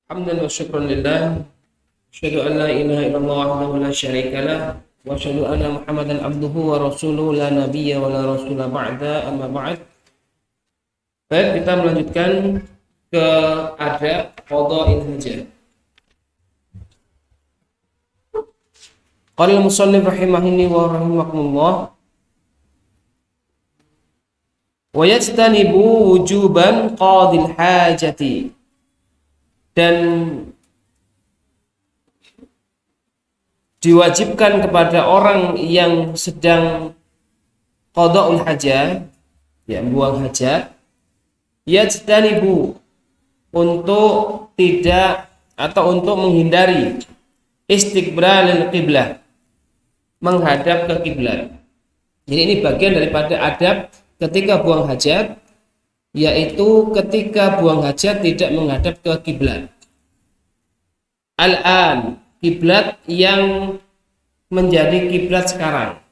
Hamdan wa syukran lillah. Asyhadu an la ilaha illallah wahdahu la syarika lah wa asyhadu anna Muhammadan abduhu wa rasuluhu la nabiyya wa la rasula ba'da amma ba'd. Baik, kita melanjutkan ke adab qada'il hajat. Qala al-musannif rahimahini wa rahimakumullah wa yajtanibu wujuban qadil hajati, dan diwajibkan kepada orang yang sedang qada'ul hajat, ya buang hajat, yajtanibu, untuk tidak atau untuk menghindari istiqbalil qiblah, menghadap ke kiblat. Jadi ini bagian daripada adab ketika buang hajat, yaitu ketika buang hajat tidak menghadap ke kiblat. Al-an, kiblat yang menjadi kiblat sekarang.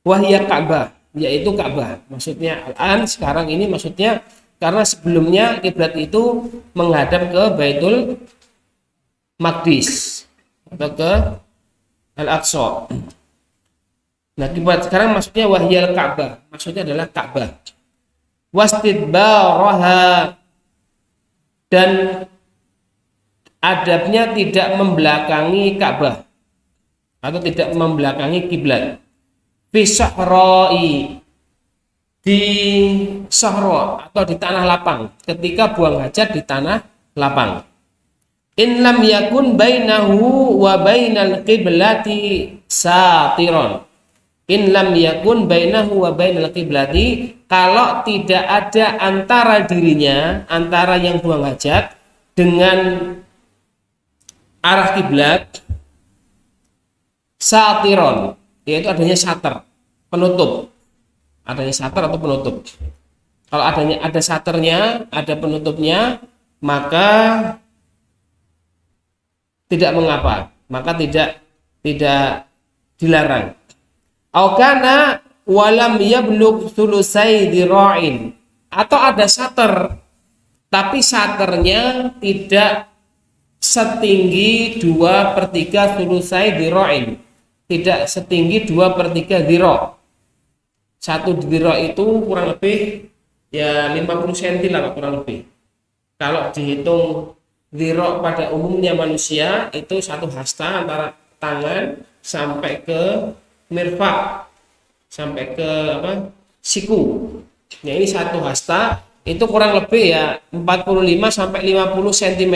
Wahya Ka'bah, yaitu Ka'bah. Maksudnya al-an sekarang ini maksudnya karena sebelumnya kiblat itu menghadap ke Baitul Maqdis atau ke Al-Aqsa. Nah, kiblat sekarang maksudnya wahyal Ka'bah, maksudnya adalah Ka'bah. Wastidbaraha, dan adabnya tidak membelakangi Ka'bah atau tidak membelakangi kiblat. Fi sahra'i, di sahra atau di tanah lapang, ketika buang hajat di tanah lapang. In lam yakun bainahu wa bainal qiblati satiron. In lam yakun bainahu wa bainal qiblati, kalau tidak ada antara dirinya, antara yang buang hajat dengan arah kiblat, satiron, yaitu adanya sater, penutup. Adanya sater atau penutup. Kalau ada saternya, ada penutupnya, maka tidak mengapa, maka tidak dilarang. Aukana walam yablugh thulusai dira'in, atau ada sater tapi saternya tidak setinggi 2/3 thulusai dira'in, tidak setinggi 2/3 dhira'. 1 dhira' itu kurang lebih ya 50 cm lah kurang lebih. Kalau dihitung dhira' pada umumnya manusia itu 1 hasta antara tangan sampai ke mirfaq, sampai ke siku. Nah, ini 1 hasta itu kurang lebih ya 45 sampai 50 cm.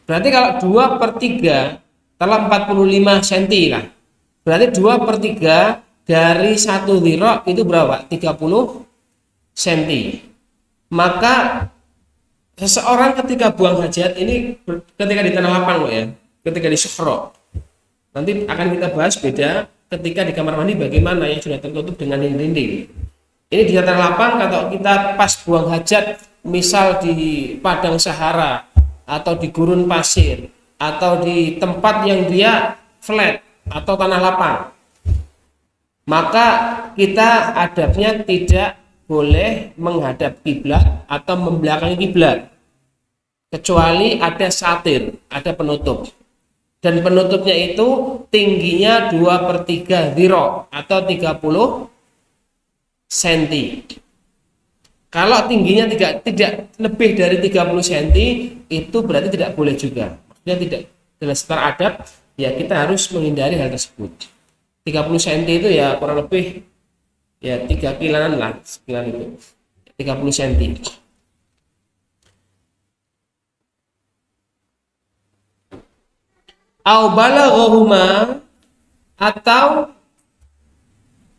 Berarti kalau 2/3 telah 45 cm lah. Berarti 2/3 dari 1 dhira' itu berapa? 30 cm. Maka seseorang ketika buang hajat ini ketika di tanah lapang loh ya, ketika di sahra. Nanti akan kita bahas beda ketika di kamar mandi bagaimana yang sudah tertutup dengan dinding. Ini di tanah lapang, kalau kita pas buang hajat misal di padang Sahara atau di gurun pasir atau di tempat yang dia flat atau tanah lapang, maka kita adabnya tidak boleh menghadap kiblat atau membelakangi kiblat, kecuali ada satir, ada penutup. Dan penutupnya itu tingginya 2/3 dhira' atau 30 cm. Kalau tingginya tidak lebih dari 30 cm, itu berarti tidak boleh juga. Maksudnya tidak dalam setar adab, ya kita harus menghindari hal tersebut. 30 cm itu ya kurang lebih ya 3 kiloan lah, sekian itu. 30 cm. Au balaghahuma, atau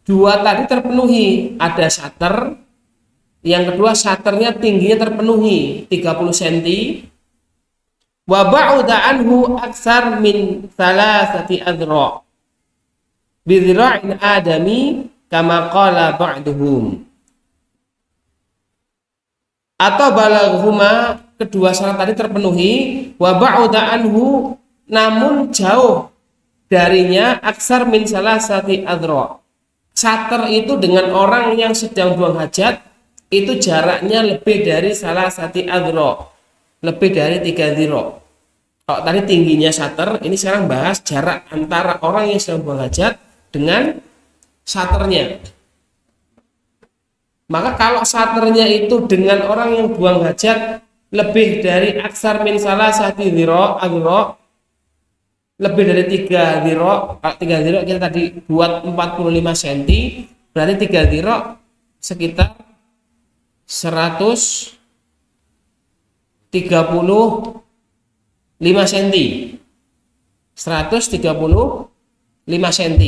dua tadi terpenuhi, ada sater, yang kedua saternya tingginya terpenuhi 30 cm, wa ba'uda anhu aksar min thalathati adra' bi dhira'in adami kama qala ba'duhum. Atau balaghahuma, kedua syarat tadi terpenuhi, wa ba'uda anhu, namun jauh darinya, aksar min salasati adra'. Sater itu dengan orang yang sedang buang hajat itu jaraknya lebih dari salasati adra', lebih dari 3 dhira. Kalau tadi tingginya sater, ini sekarang bahas jarak antara orang yang sedang buang hajat dengan saternya. Maka kalau saternya itu dengan orang yang buang hajat lebih dari aksar min salasati dhira, lebih dari 3 dhira. Kalau 3 dhira kita tadi buat 45 cm, berarti 3 dhira sekitar 135 cm. 135 cm.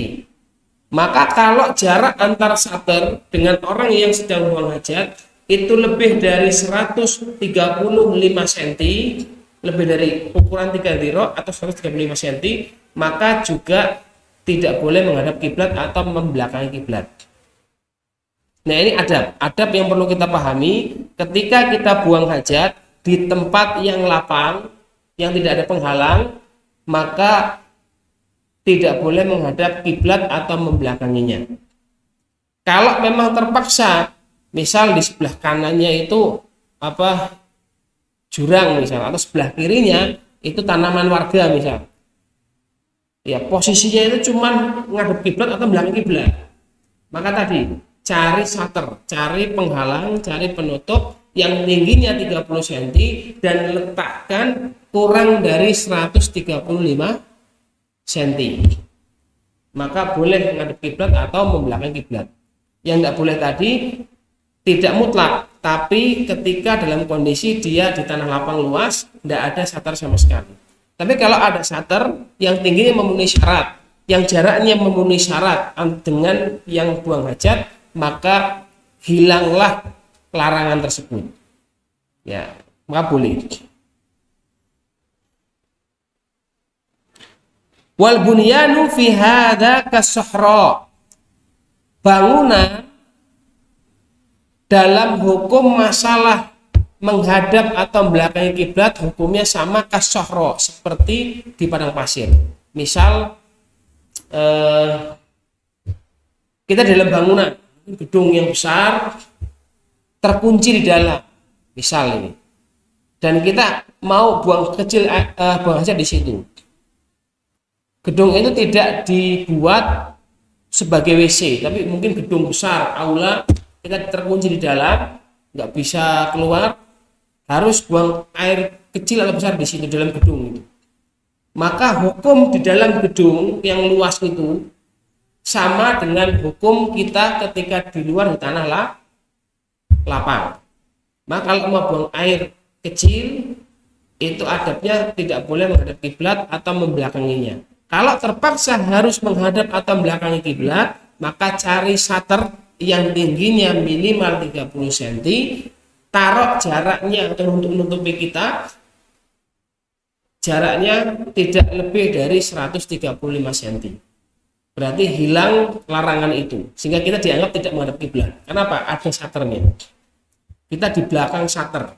Maka kalau jarak antar sater dengan orang yang sedang buang hajat itu lebih dari 135 cm, lebih dari ukuran 3 dhira atau 135 cm, maka juga tidak boleh menghadap kiblat atau membelakangi kiblat. Nah, ini adab yang perlu kita pahami ketika kita buang hajat di tempat yang lapang, yang tidak ada penghalang, maka tidak boleh menghadap kiblat atau membelakanginya. Kalau memang terpaksa, misal di sebelah kanannya itu jurang misal, atau sebelah kirinya itu tanaman warga misal, ya posisinya itu cuma ngadep kiblat atau belakang kiblat, maka tadi cari sater, cari penghalang, cari penutup yang tingginya 30 cm dan letakkan kurang dari 135 cm, maka boleh menghadap kiblat atau membelakangi kiblat. Yang tidak boleh tadi tidak mutlak, tapi ketika dalam kondisi dia di tanah lapang luas tidak ada sater sama sekali. Tapi kalau ada sater yang tingginya memenuhi syarat, yang jaraknya memenuhi syarat dengan yang buang hajat, maka hilanglah larangan tersebut. Ya, maka boleh. Wal bunyanu fi hadza kas-suhra. Bangunan dalam hukum masalah menghadap atau belakangi kiblat hukumnya sama kas-suhra, seperti di padang pasir. Misal kita dalam bangunan, gedung yang besar terkunci di dalam, misal ini, dan kita mau buang hajat di situ. Gedung itu tidak dibuat sebagai WC, tapi mungkin gedung besar, aula, kita terkunci di dalam, nggak bisa keluar, harus buang air kecil atau besar di situ dalam gedung itu. Maka hukum di dalam gedung yang luas itu sama dengan hukum kita ketika di luar di tanah lapang. Maka kalau mau buang air kecil, itu adabnya tidak boleh menghadap kiblat atau membelakanginya. Kalau terpaksa harus menghadap atau membelakangi kiblat, maka cari sater yang tingginya minimal 30 cm, taruh jaraknya atau untuk menutupi kita, jaraknya tidak lebih dari 135 cm. Berarti hilang larangan itu, sehingga kita dianggap tidak menghadap kiblat. Kenapa? Ada saternya. Kita di belakang sater,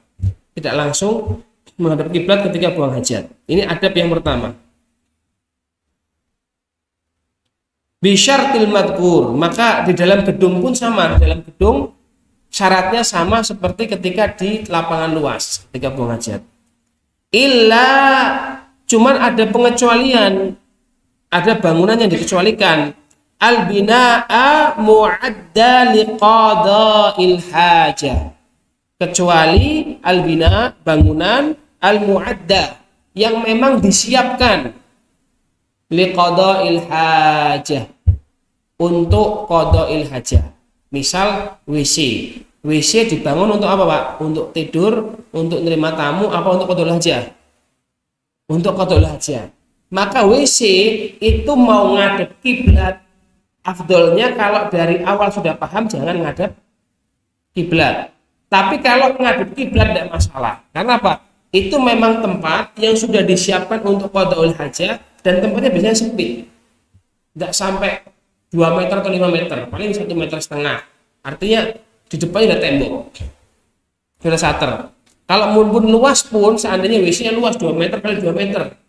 tidak langsung menghadap kiblat ketika buang hajat. Ini adab yang pertama. Bisyartil madkur, maka di dalam gedung pun sama. Di dalam gedung syaratnya sama seperti ketika di lapangan luas ketika buang hajat. Cuman ada pengecualian, ada bangunan yang dikecualikan. Al binaa mu'adda liqada'il hajah, kecuali al bina, bangunan, al mu'adda, yang memang disiapkan liqada'il hajah, untuk qada'il hajah. Misal WC dibangun untuk apa, Pak? Untuk tidur, untuk menerima tamu, apa untuk qada'il hajah? Untuk qada'il hajah. Maka WC itu mau ngadep kiblat, afdolnya kalau dari awal sudah paham jangan ngadep kiblat. Tapi kalau ngadep kiblat tidak masalah. Karena apa? Itu memang tempat yang sudah disiapkan untuk qada'il hajah, dan tempatnya biasanya sempit, tidak sampai 2 meter atau 5 meter, paling 1,5 meter. Artinya di depannya ada tembok, ada sater. Kalau pun luas pun, seandainya WC-nya luas 2 meter kali 2 meter,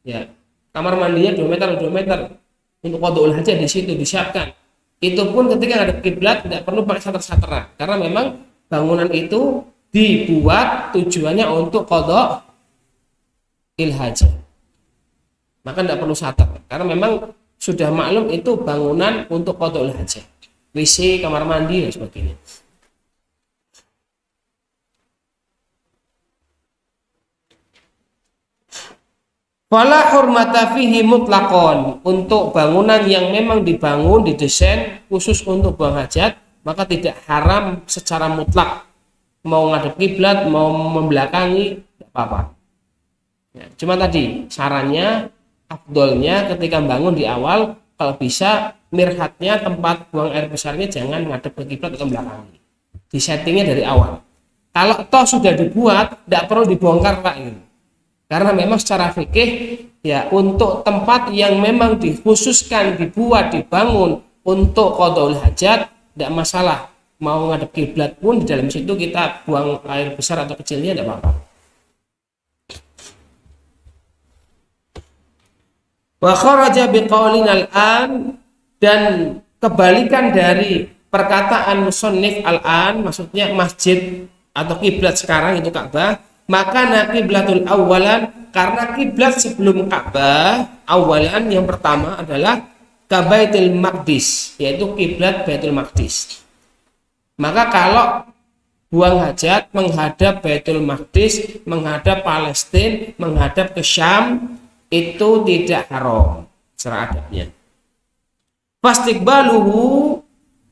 ya kamar mandinya 2 meter atau 2 meter, untuk qada'il hajah di situ disiapkan. Itu pun ketika ada kiblat tidak perlu pakai sater-sateran, karena memang bangunan itu dibuat tujuannya untuk qada hajat. Maka tidak perlu satar karena memang sudah maklum itu bangunan untuk qada hajat. WC, kamar mandi dan sebagainya. Fala hurmata fihi mutlaqon, untuk bangunan yang memang dibangun didesain khusus untuk buang hajat maka tidak haram secara mutlak, mau ngadep kiblat mau membelakangi tidak apa-apa ya, cuma tadi sarannya afdolnya ketika bangun di awal kalau bisa mirhatnya tempat buang air besarnya jangan ngadep ke kiblat atau membelakangi, di settingnya dari awal. Kalau toh sudah dibuat tidak perlu dibongkar Pak ini. Karena memang secara fikih ya untuk tempat yang memang dikhususkan dibuat dibangun untuk qadaul hajat tidak masalah, mau ngadep kiblat pun di dalam situ kita buang air besar atau kecilnya tidak apa-apa. Wa kharaja biqaulin al-an, dan kebalikan dari perkataan musannif al-an maksudnya masjid atau kiblat sekarang itu Ka'bah. Maka kiblatul awalan, karena kiblat sebelum Ka'bah awalan yang pertama adalah Baitul Maqdis, yaitu kiblat Baitul Maqdis. Maka kalau buang hajat menghadap Baitul Maqdis, menghadap Palestina, menghadap ke Syam itu tidak haram secara adabnya. Fastiqbaluhu,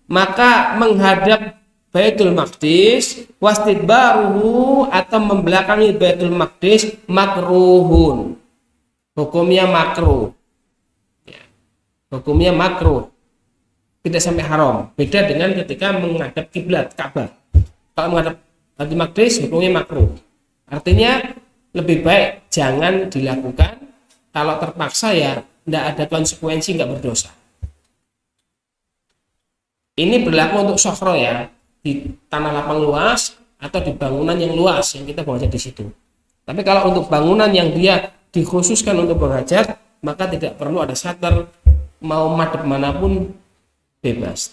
maka menghadap Baitul Maqdis, wastidbaruhu atau membelakangi Baitul Maqdis makruhun, hukumnya makruh ya. Hukumnya makruh, tidak sampai haram. Beda dengan ketika menghadap kiblat Ka'bah. Kalau menghadap Baitul Maqdis hukumnya makruh, artinya lebih baik jangan dilakukan. Kalau terpaksa ya tidak ada konsekuensi, nggak berdosa. Ini berlaku untuk sofro ya, di tanah lapang luas atau di bangunan yang luas yang kita buang hajat di situ. Tapi kalau untuk bangunan yang dia dikhususkan untuk buang hajat maka tidak perlu ada satar, mau madhab manapun bebas.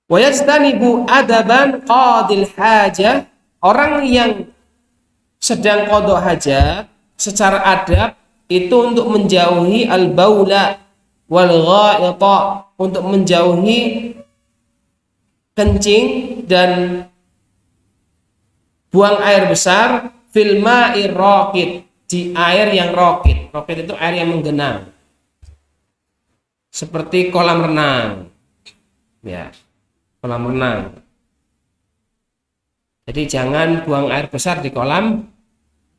Wa yajtanibu adaban qadil hajah, orang yang sedang qada hajat secara adab itu untuk menjauhi al-baula wal ghaita, untuk menjauhi kencing dan buang air besar fil ma'ir raqid, di air yang raqid. Raqid itu air yang menggenang, seperti kolam renang ya, kolam renang. Jadi jangan buang air besar di kolam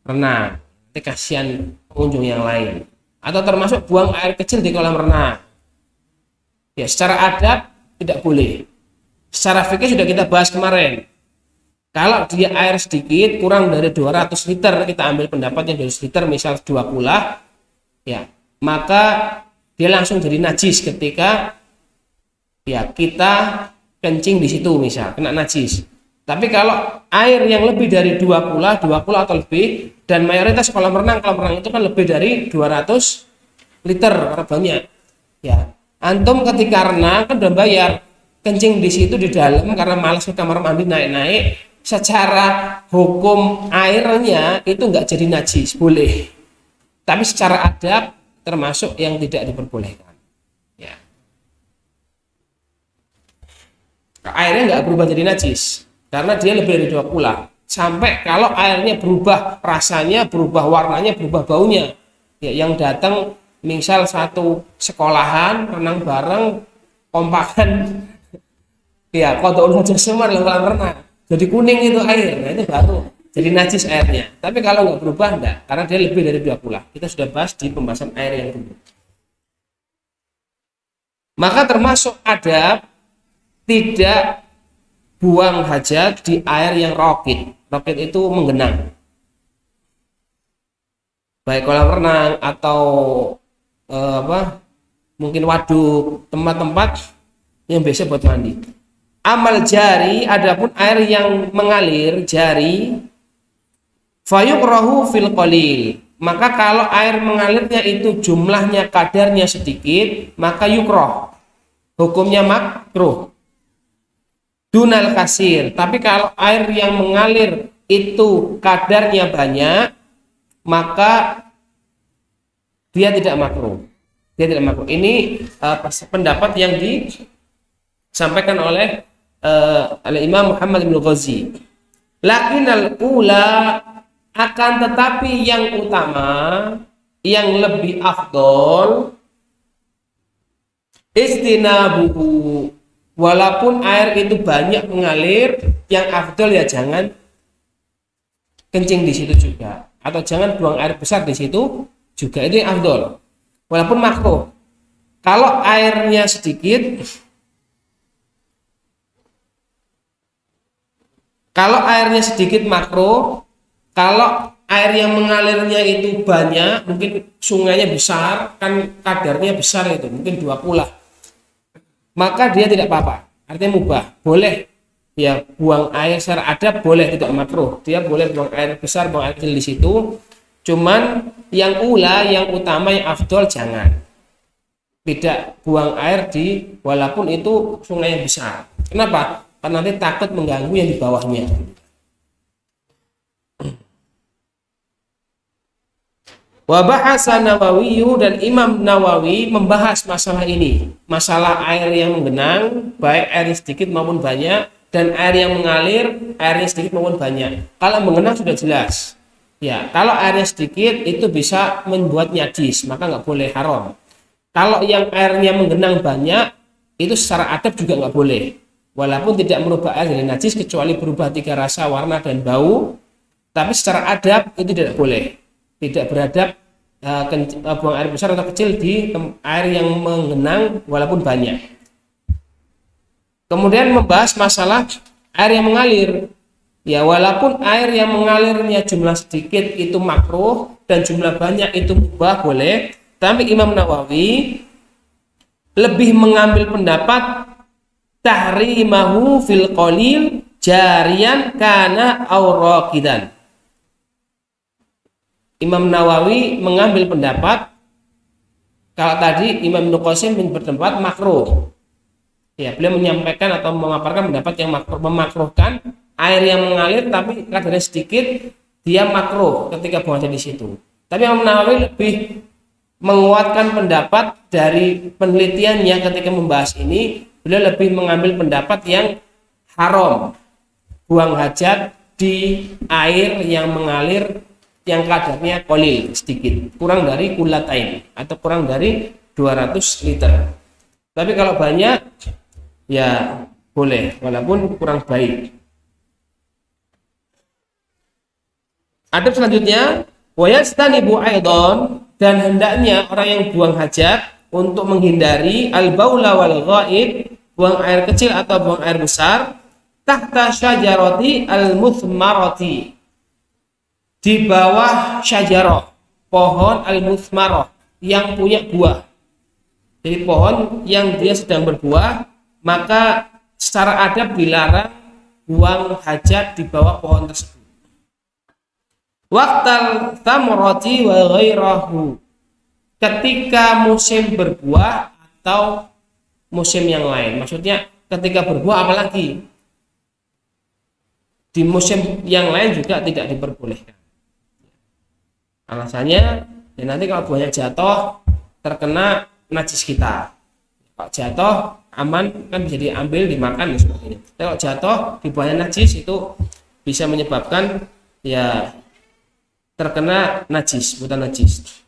renang, nanti kasihan pengunjung yang lain. Atau termasuk buang air kecil di kolam renang ya, secara adab tidak boleh. Secara fikih sudah kita bahas kemarin. Kalau dia air sedikit kurang dari 200 liter, kita ambil pendapatnya 200 liter misal 2 kula ya, maka dia langsung jadi najis ketika ya kita kencing di situ misal, kena najis. Tapi kalau air yang lebih dari 2 kula atau lebih, dan mayoritas kolam renang itu kan lebih dari 200 liter karena banyak ya. Antum ketika renang kan udah bayar, kencing di situ di dalam karena malas ke kamar mandi naik-naik, secara hukum airnya itu nggak jadi najis, boleh. Tapi secara adab termasuk yang tidak diperbolehkan. Ya. Airnya nggak berubah jadi najis karena dia lebih dari 2 kula. Sampai kalau airnya berubah rasanya, berubah warnanya, berubah baunya, ya, yang datang misal satu sekolahan renang bareng kompakan ya, qadaul hajat semua dalam kolam renang jadi kuning itu air, nah itu baru jadi najis airnya. Tapi kalau nggak berubah enggak, karena dia lebih dari 2 kula. Kita sudah bahas di pembahasan air yang dulu. Maka termasuk adab tidak buang hajat di air yang raqid. Raqid itu menggenang, baik kolam renang atau mungkin waduk, tempat-tempat yang biasa buat mandi. Amal jari, adapun air yang mengalir jari, fayukrahu fil qalil, maka kalau air mengalirnya itu jumlahnya kadarnya sedikit maka yukroh, hukumnya makruh. dunal kasir. Tapi kalau air yang mengalir itu kadarnya banyak, maka dia tidak makruh. Dia tidak makruh. Ini pendapat yang disampaikan oleh Imam Muhammad bin Ghazi. Lakinal ula, akan tetapi yang utama, yang lebih afdol, istinabuhu, walaupun air itu banyak mengalir, yang afdol ya jangan kencing di situ juga, atau jangan buang air besar di situ juga, itu yang afdol walaupun makruh. Kalau airnya sedikit, makruh. Kalau air yang mengalirnya itu banyak, mungkin sungainya besar, kan kadarnya besar, itu mungkin 2 pula, maka dia tidak apa-apa, artinya mubah, boleh ya buang air secara adab, boleh, tidak makruh. Dia boleh buang air besar, buang air kecil di situ. Cuman yang utama, yang afdol, jangan tidak buang air walaupun itu sungai yang besar. Kenapa? Karena nanti takut mengganggu yang di bawahnya. Wa bahasa Nawawi, dan Imam Nawawi membahas masalah ini, masalah air yang menggenang, baik air sedikit maupun banyak, dan air yang mengalir, airnya sedikit maupun banyak. Kalau mengenang sudah jelas. Ya, kalau airnya sedikit itu bisa membuat najis, maka nggak boleh, haram. Kalau yang airnya menggenang banyak, itu secara adab juga nggak boleh. Walaupun tidak merubah air jadi najis, kecuali berubah 3 rasa, warna, dan bau. Tapi secara adab itu tidak boleh. Tidak beradab buang air besar atau kecil di air yang menggenang walaupun banyak. Kemudian membahas masalah air yang mengalir. Ya, walaupun air yang mengalirnya jumlah sedikit itu makruh dan jumlah banyak itu mubah, boleh. Tapi Imam Nawawi lebih mengambil pendapat tahrimahu fil qalil jarian kana auraqidan. Imam Nawawi mengambil pendapat, kalau tadi Imam Ibnu Qasim berpendapat makruh. Ya, beliau menyampaikan atau memaparkan pendapat yang memakruhkan air yang mengalir tapi kadarnya sedikit, dia makruh ketika buang di situ. Tapi Imam Nawawi lebih menguatkan pendapat dari penelitiannya ketika membahas ini. Beliau lebih mengambil pendapat yang haram buang hajat di air yang mengalir yang kadarnya qalil, sedikit, kurang dari kulatain atau kurang dari 200 liter. Tapi kalau banyak ya boleh, walaupun kurang baik. Adab selanjutnya, wa yastanibu aidon, dan hendaknya orang yang buang hajat untuk menghindari al-baula wal ghaid, buang air kecil atau buang air besar, tahta syajarati al-muthmarati, di bawah syajarah, pohon al-muthmarah yang punya buah. Jadi pohon yang dia sedang berbuah, maka secara adab dilarang buang hajat di bawah pohon tersebut. Waqtal thamrati wa ghairahu, ketika musim berbuah atau musim yang lain. Maksudnya ketika berbuah apalagi, di musim yang lain juga tidak diperbolehkan. Alasannya ya nanti kalau buahnya jatuh terkena najis kita. Kalau jatuh aman, kan bisa diambil, dimakan dan sebagainya. Tapi kalau jatuh di buahnya najis, itu bisa menyebabkan ya terkena najis, bukan najis.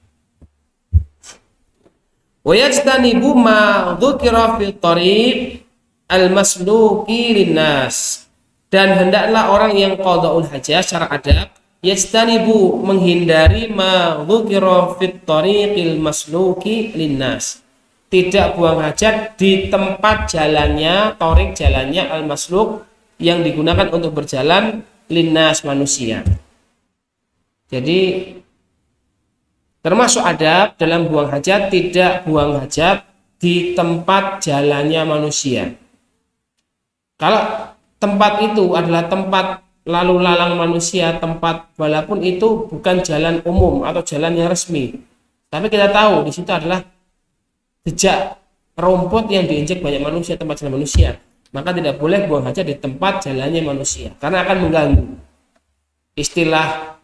Wa yajtanibu ma dzukira fi thariq al-masluki linnas, dan hendaklah orang yang qada'ul hajat secara adab yajtanibu, menghindari ma dzukira fi thariqil masluki linnas, tidak buang hajat di tempat jalannya, thariq jalannya al-masluk yang digunakan untuk berjalan, linnas manusia. Jadi termasuk adab dalam buang hajat, tidak buang hajat di tempat jalannya manusia. Kalau tempat itu adalah tempat lalu lalang manusia, tempat walaupun itu bukan jalan umum atau jalan yang resmi, tapi kita tahu di situ adalah jejak rumput yang diinjak banyak manusia, tempat jalan manusia, maka tidak boleh buang hajat di tempat jalannya manusia karena akan mengganggu. Istilah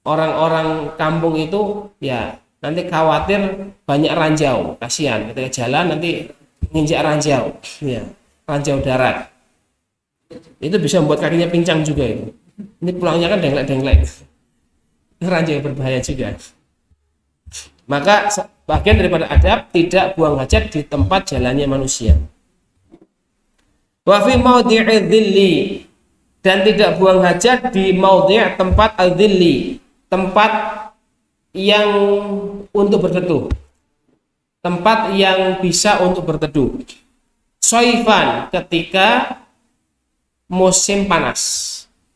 orang-orang kampung itu ya nanti khawatir banyak ranjau, kasihan ketika jalan nanti nginjak ranjau, ya ranjau darat. Itu bisa membuat kakinya pincang juga itu. Ini pulangnya kan denglek-denglek. Ranjau berbahaya juga. Maka bagian daripada adab tidak buang hajat di tempat jalannya manusia. Wa fi maudhi'i dhilli, dan tidak buang hajat di maudhi' tempat al-dhilli, tempat yang untuk berteduh, tempat yang bisa untuk berteduh. Soifan, ketika musim panas.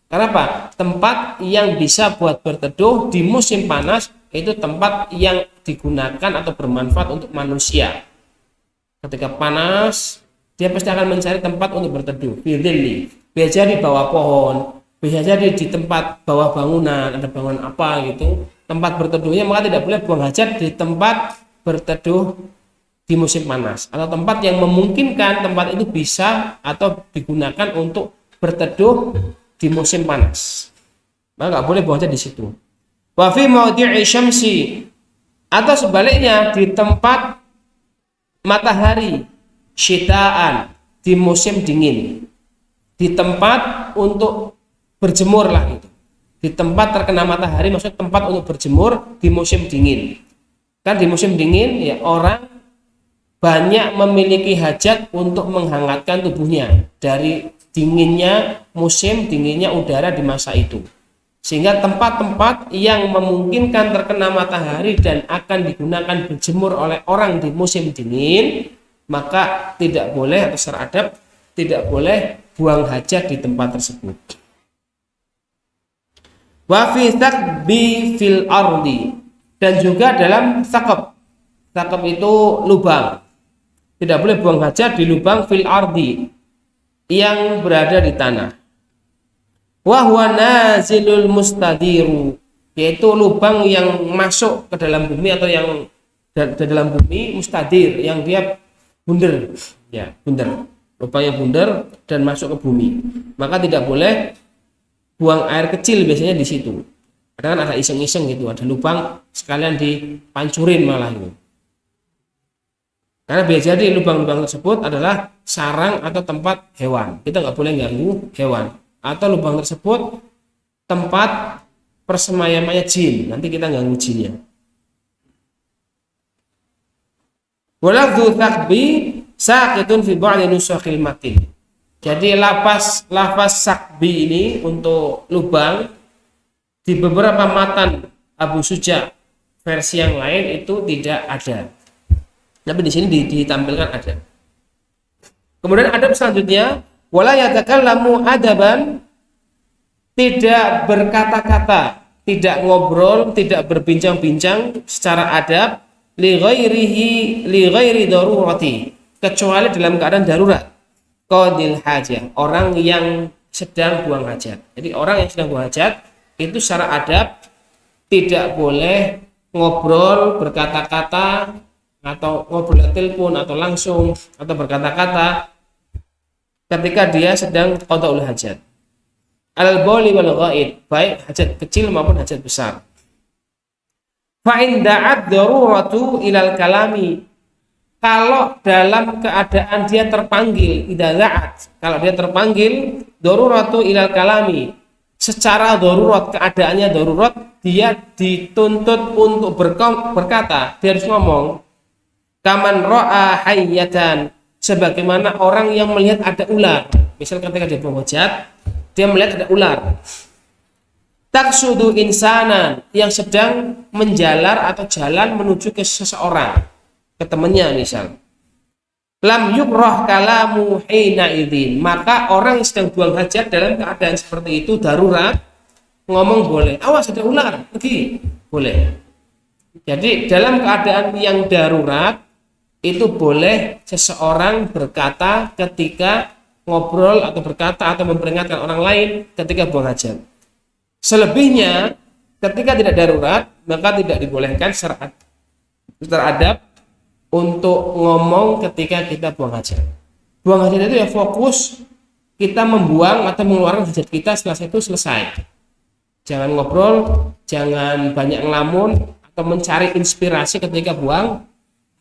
Kenapa? Tempat yang bisa buat berteduh di musim panas itu tempat yang digunakan atau bermanfaat untuk manusia. Ketika panas, dia pasti akan mencari tempat untuk berteduh. Fidhilli, bisa di bawah pohon, bisa jadi di tempat bawah bangunan, ada bangunan apa gitu, tempat berteduhnya. Maka tidak boleh buang hajat di tempat berteduh di musim panas, atau tempat yang memungkinkan tempat itu bisa atau digunakan untuk berteduh di musim panas. Maka nggak boleh buang hajat di situ. Wa fi maudhi'i syamsi, atau sebaliknya di tempat matahari, syitaan, di musim dingin, di tempat untuk berjemur lah itu, di tempat terkena matahari, maksud tempat untuk berjemur di musim dingin. Kan di musim dingin ya orang banyak memiliki hajat untuk menghangatkan tubuhnya dari dinginnya musim, dinginnya udara di masa itu. Sehingga tempat-tempat yang memungkinkan terkena matahari dan akan digunakan berjemur oleh orang di musim dingin, maka tidak boleh, atau secara adab tidak boleh buang hajat di tempat tersebut. Wa fi thaqbi fil ardi, dan juga dalam thaqab. Thaqab itu lubang. Tidak boleh buang hajat di lubang fil ardi, yang berada di tanah. Wa huwa nazilul mustadiru, yaitu lubang yang masuk ke dalam bumi atau yang di dalam bumi, mustadir, yang dia bundar, ya bundar, lubang yang bundar dan masuk ke bumi. Maka tidak boleh buang air kecil biasanya di situ. Kadang kan ada iseng-iseng gitu, ada lubang sekalian dipancurin malah itu. Karena biasa di lubang-lubang tersebut adalah sarang atau tempat hewan. Kita nggak boleh ganggu hewan. Atau lubang tersebut tempat persemayamannya jin. Nanti kita ganggu jinnya. Walafdhu thaqbi saqitun fi ba'di nusakhil matin. Jadi lafaz sakbi ini untuk lubang di beberapa matan Abu Suja versi yang lain itu tidak ada. Tapi di sini ditampilkan ada. Kemudian adab selanjutnya, wala yatakallamu adaban, tidak berkata-kata, tidak ngobrol, tidak berbincang-bincang secara adab, li ghairi darurati, kecuali dalam keadaan darurat. Qadil hajah, orang yang sedang buang hajat. Jadi orang yang sedang buang hajat itu secara adab tidak boleh ngobrol, berkata-kata, atau ngobrol telepon atau langsung atau berkata-kata ketika dia sedang qada'ul hajat. Al-bauli wal ghaid, baik hajat kecil maupun hajat besar. Fa in da'at daruratu ilal kalami, kalau dalam keadaan dia terpanggil, idza da'at, kalau dia terpanggil daruratu ilal kalami, secara darurat, keadaannya darurat, dia dituntut untuk berkata, dia harus ngomong. Kaman ra'a hayyatan, sebagaimana orang yang melihat ada ular. Misal ketika dia buang hajat, dia melihat ada ular. Taksudu insanan, yang sedang menjalar atau jalan menuju ke seseorang, ke temannya misal. Lam yukrah kalamu hina idzin, maka orang yang sedang buang hajat dalam keadaan seperti itu darurat, ngomong boleh. Awas ada ular, pergi, boleh. Jadi dalam keadaan yang darurat itu boleh seseorang berkata ketika ngobrol atau berkata atau memperingatkan orang lain ketika buang hajat. Selebihnya ketika tidak darurat maka tidak dibolehkan secara adab untuk ngomong ketika kita buang hajat. Buang hajat itu ya fokus kita membuang atau mengeluarkan hajat kita, setelah itu selesai. Jangan ngobrol, jangan banyak ngelamun atau mencari inspirasi ketika buang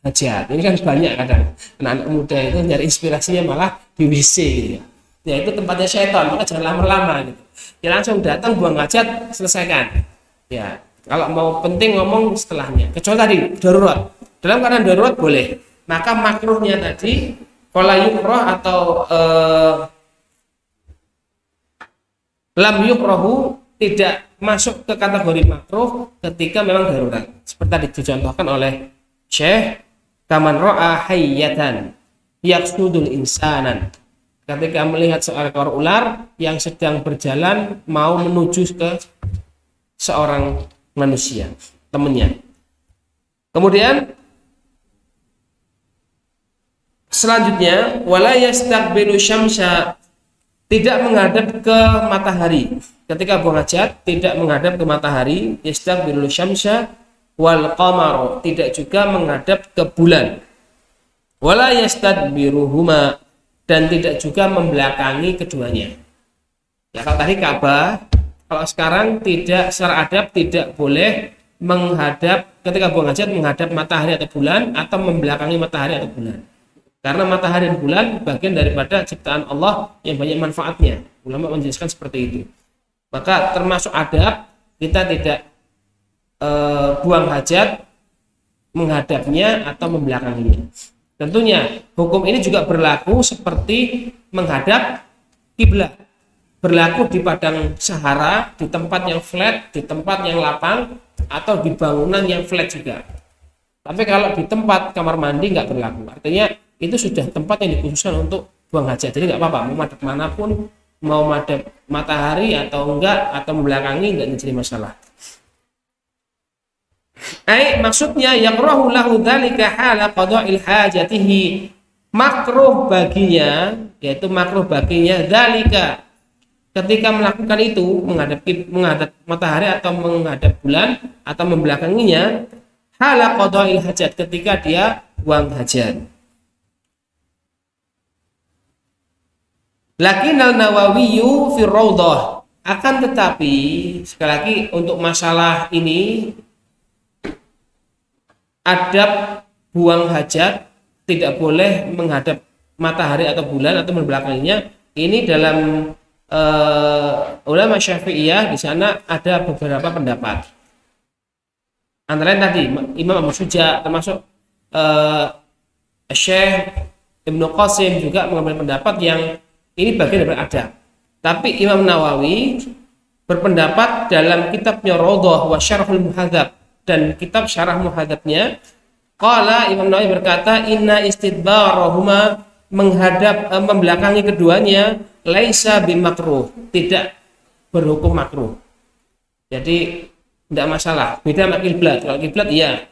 hajat. Ini kan banyak kadang anak-anak muda itu nyari inspirasinya malah di WC gitu ya. Ya itu tempatnya setan, maka jangan lama-lama gitu. Ya langsung datang buang hajat, selesaikan. Ya, kalau mau penting ngomong setelahnya. Kecuali tadi darurat. Dalam keadaan darurat boleh. Maka makruhnya tadi qala yukroh atau lam yukrohu tidak masuk ke kategori makruh ketika memang darurat. Seperti tadi dicontohkan oleh Syekh, kaman ra'a hayyatan yaqsudul insanan. Ketika melihat seekor ular yang sedang berjalan mau menuju ke seorang manusia, temannya. Kemudian selanjutnya wala yastaqbilu syamsa, tidak menghadap ke matahari. Ketika buang hajat tidak menghadap ke matahari, yastaqbilu syamsa wal qamar, tidak juga menghadap ke bulan. Wala yastadbiruhuma, dan tidak juga membelakangi keduanya. Ya kalau tadi Ka'bah, kalau sekarang tidak, secara adab tidak boleh menghadap ketika buang hajat menghadap matahari atau bulan atau membelakangi matahari atau bulan. Karena matahari dan bulan bagian daripada ciptaan Allah yang banyak manfaatnya. Ulama menjelaskan seperti itu. Maka termasuk adab kita tidak buang hajat menghadapnya atau membelakanginya. Tentunya hukum ini juga berlaku seperti menghadap kiblat. Berlaku di padang Sahara, di tempat yang flat, di tempat yang lapang, atau di bangunan yang flat juga. Tapi kalau di tempat kamar mandi nggak berlaku. Artinya itu sudah tempat yang dikhususkan untuk buang hajat. Jadi nggak apa-apa, mau madep manapun, mau madep matahari atau enggak, atau membelakangi enggak jadi masalah. Maksudnya yakrahu lahu dzalika hala qada'il hajatihi, makruh baginya, yaitu makruh baginya dzalika, ketika melakukan itu menghadap matahari atau menghadap bulan atau membelakanginya, hala qada'il hajat, ketika dia buang hajat. Lakinnal Nawawiyyu fi Raudhah, akan tetapi sekali lagi untuk masalah ini adab buang hajat tidak boleh menghadap matahari atau bulan atau membelakanginya. Ini dalam ulama Syafi'iyah, di sana ada beberapa pendapat. Antara lain tadi Imam Abu Suja, termasuk Syekh Ibnu Qasim juga mengambil pendapat yang ini bagian dari adab. Tapi Imam Nawawi berpendapat dalam kitabnya Raudhah wa Syarhul Muhadzab dan kitab syarah muhadzabnya, qala Imam Nawawi berkata, inna istidbarahuma, menghadap membelakangi keduanya, laisa bimakruh, tidak berhukum makruh. Jadi tidak masalah, beda sama kiblat. Kalau kiblat iya,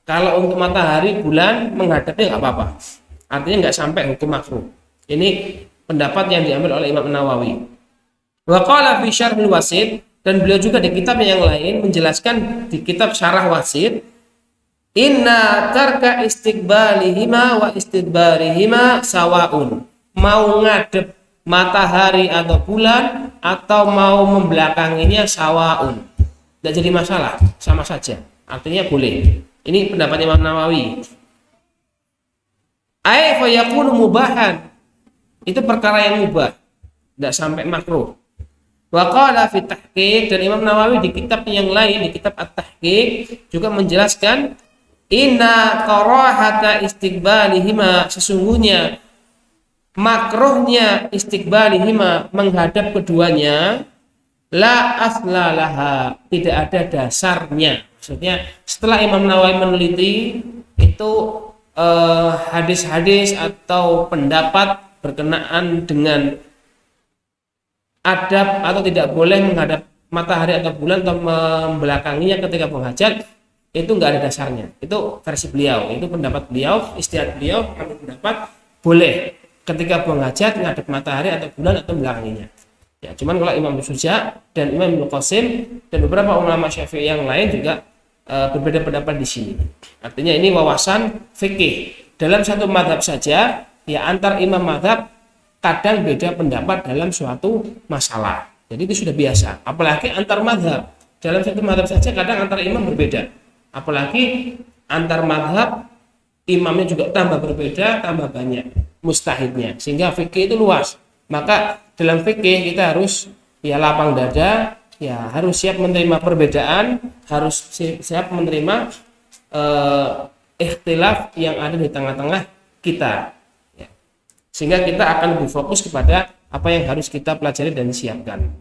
kalau untuk matahari bulan menghadapnya nggak apa-apa, artinya nggak sampai hukum makruh. Ini pendapat yang diambil oleh Imam Nawawi. Wa qala fi syarhil wasit, dan beliau juga di kitab yang lain menjelaskan di kitab Syarah Wasit, inna tarka istiqbalihima wa istidbarihima sawaun, mau ngadep matahari atau bulan atau mau membelakanginya sawaun, tidak jadi masalah, sama saja, artinya boleh. Ini pendapat Imam Nawawi. Fa yakunu mubahan, itu perkara yang mubah, tidak sampai makruh. Wa qala fi tahqiq, dan Imam Nawawi di kitab yang lain, di kitab At-Tahqiq juga menjelaskan, inna karahata istiqbalihima, sesungguhnya makruhnya istiqbalihima, menghadap keduanya, la aslalaha, tidak ada dasarnya. Maksudnya setelah Imam Nawawi meneliti itu hadis-hadis atau pendapat berkenaan dengan adab atau tidak boleh menghadap matahari atau bulan atau membelakanginya ketika buang hajat, itu enggak ada dasarnya. Itu versi beliau, itu pendapat beliau, istihad beliau, kami pendapat boleh ketika buang hajat menghadap matahari atau bulan atau membelakanginya. Ya, cuman kalau Imam Suja dan Imam Ibnu Qasim dan beberapa ulama Syafi'i yang lain juga berbeda pendapat di sini. Artinya ini wawasan fikih. Dalam satu mazhab saja ya antar imam mazhab kadang beda pendapat dalam suatu masalah. Jadi itu sudah biasa. Apalagi antar mazhab. Dalam satu mazhab saja kadang antar imam berbeda. Apalagi antar mazhab imamnya juga tambah berbeda, tambah banyak mustahidnya. Sehingga fikih itu luas. Maka dalam fikih kita harus ya lapang dada, ya harus siap menerima perbedaan, harus siap menerima ikhtilaf yang ada di tengah-tengah kita. Sehingga kita akan lebih fokus kepada apa yang harus kita pelajari dan siapkan.